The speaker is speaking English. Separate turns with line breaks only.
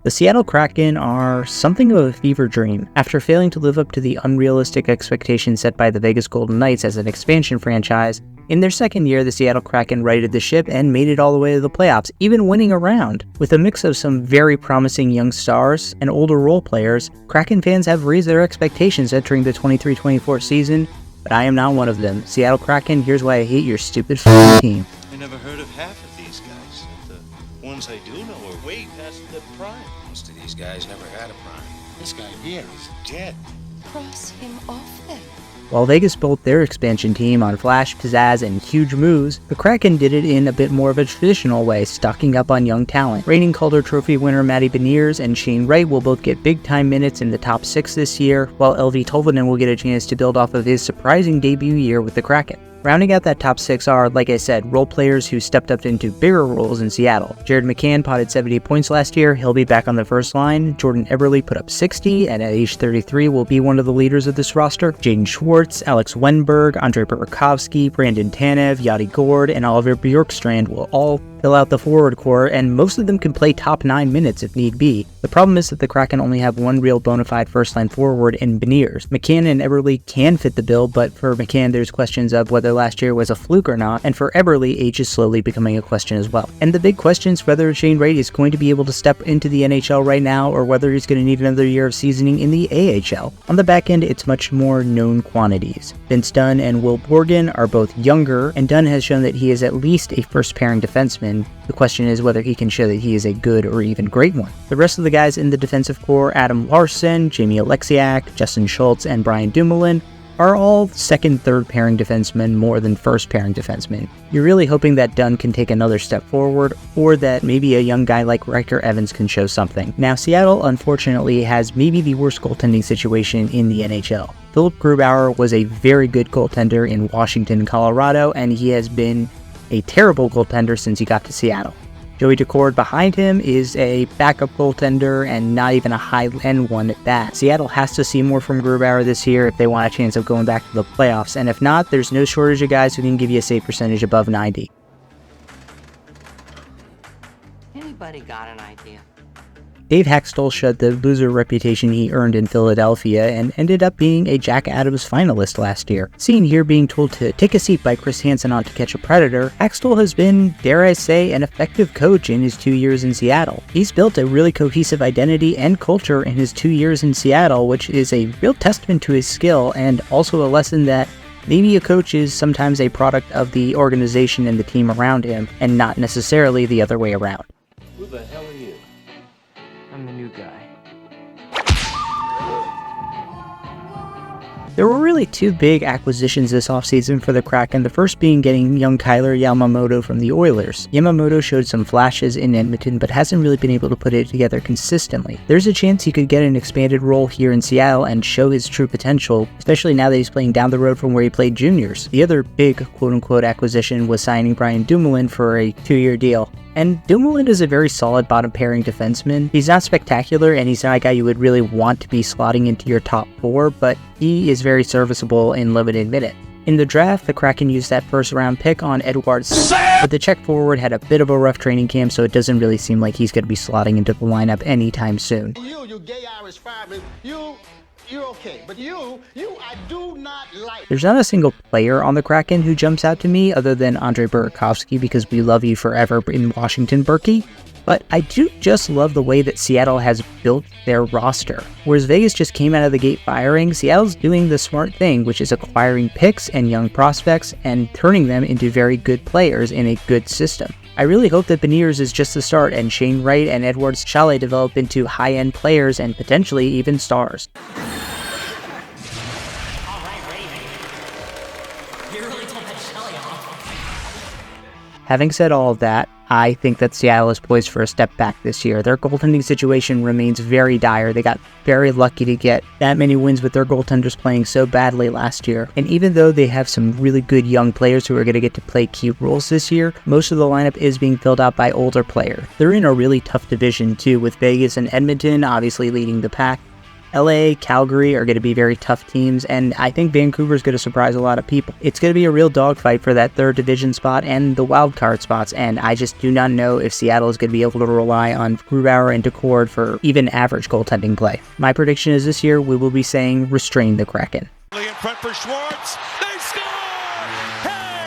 The Seattle Kraken are something of a fever dream. After failing to live up to the unrealistic expectations set by the Vegas Golden Knights as an expansion franchise, in their second year, the Seattle Kraken righted the ship and made it all the way to the playoffs, even winning a round. With a mix of some very promising young stars and older role players, Kraken fans have raised their expectations entering the 23-24 season, but I am not one of them. Seattle Kraken, here's why I hate your stupid f***ing team.
I never heard of half of these guys. The ones I do know are way past their prime. Most of these guys never had a prime. This guy here is dead.
Cross him off then.
While Vegas built their expansion team on flash, pizzazz, and huge moves, the Kraken did it in a bit more of a traditional way, stocking up on young talent. Reigning Calder Trophy winner Matty Beniers and Shane Wright will both get big-time minutes in the top 6 this year, while LV Tolvanen will get a chance to build off of his surprising debut year with the Kraken. Rounding out that top 6 are, like I said, role players who stepped up into bigger roles in Seattle. Jared McCann potted 70 points last year, he'll be back on the first line. Jordan Eberle put up 60, and at age 33 will be one of the leaders of this roster. Jaden Schwartz, Alex Wenberg, Andrei Burakovsky, Brandon Tanev, Yadi Gord, and Oliver Bjorkstrand will all fill out the forward core, and most of them can play top 9 minutes if need be. The problem is that the Kraken only have one real bona fide first-line forward in Beniers. McCann and Eberle can fit the bill, but for McCann there's questions of whether last year was a fluke or not, and for Eberle, age is slowly becoming a question as well. And the big question is whether Shane Wright is going to be able to step into the NHL right now, or whether he's going to need another year of seasoning in the AHL. On the back end, it's much more known quantities. Vince Dunn and Will Borgen are both younger, and Dunn has shown that he is at least a first-pairing defenseman. The question is whether he can show that he is a good or even great one. The rest of the guys in the defensive core, Adam Larson, Jamie Alexiak, Justin Schultz, and Brian Dumoulin, are all second, third pairing defensemen more than first pairing defensemen. You're really hoping that Dunn can take another step forward, or that maybe a young guy like Riker Evans can show something. Now, Seattle, unfortunately, has maybe the worst goaltending situation in the NHL. Philip Grubauer was a very good goaltender in Washington and Colorado, and he has been a terrible goaltender since he got to Seattle. Joey Daccord behind him is a backup goaltender and not even a high-end one at that. Seattle has to see more from Grubauer this year if they want a chance of going back to the playoffs, and if not, there's no shortage of guys who can give you a save percentage above 90.
Anybody got an idea?
Dave Haxtell shed the loser reputation he earned in Philadelphia and ended up being a Jack Adams finalist last year. Seen here being told to take a seat by Chris Hansen on To Catch a Predator, Haxtell has been, dare I say, an effective coach in his 2 years in Seattle. He's built a really cohesive identity and culture in his 2 years in Seattle, which is a real testament to his skill and also a lesson that maybe a coach is sometimes a product of the organization and the team around him, and not necessarily the other way around.
Who the hell are you?
I'm the new guy.
There were really two big acquisitions this offseason for the Kraken, the first being getting young Kailer Yamamoto from the Oilers. Yamamoto showed some flashes in Edmonton, but hasn't really been able to put it together consistently. There's a chance he could get an expanded role here in Seattle and show his true potential, especially now that he's playing down the road from where he played juniors. The other big quote-unquote acquisition was signing Brian Dumoulin for a 2-year deal. And Dumoulin is a very solid bottom-pairing defenseman. He's not spectacular, and he's not a guy you would really want to be slotting into your top 4, but he is very serviceable in limited minutes. In the draft, the Kraken used that first-round pick on Edwards, but the Czech forward had a bit of a rough training camp, so it doesn't really seem like he's going to be slotting into the lineup anytime soon.
You gay Irish fireman, you're okay, but I do not like.
There's not a single player on the Kraken who jumps out to me other than Andrei Burakovsky, because we love you forever in Washington, Berkey. But I do just love the way that Seattle has built their roster. Whereas Vegas just came out of the gate firing, Seattle's doing the smart thing, which is acquiring picks and young prospects and turning them into very good players in a good system. I really hope that Beniers is just the start and Shane Wright and Edwards Chalet develop into high-end players and potentially even stars. Having said all of that, I think that Seattle is poised for a step back this year. Their goaltending situation remains very dire. They got very lucky to get that many wins with their goaltenders playing so badly last year. And even though they have some really good young players who are going to get to play key roles this year, most of the lineup is being filled out by older players. They're in a really tough division too, with Vegas and Edmonton obviously leading the pack. LA, Calgary are going to be very tough teams, and I think Vancouver's going to surprise a lot of people. It's going to be a real dogfight for that third division spot and the wild card spots, and I just do not know if Seattle is going to be able to rely on Grubauer and Decord for even average goaltending play. My prediction is this year we will be saying restrain the Kraken.
In front for Schwartz. They score! Hey!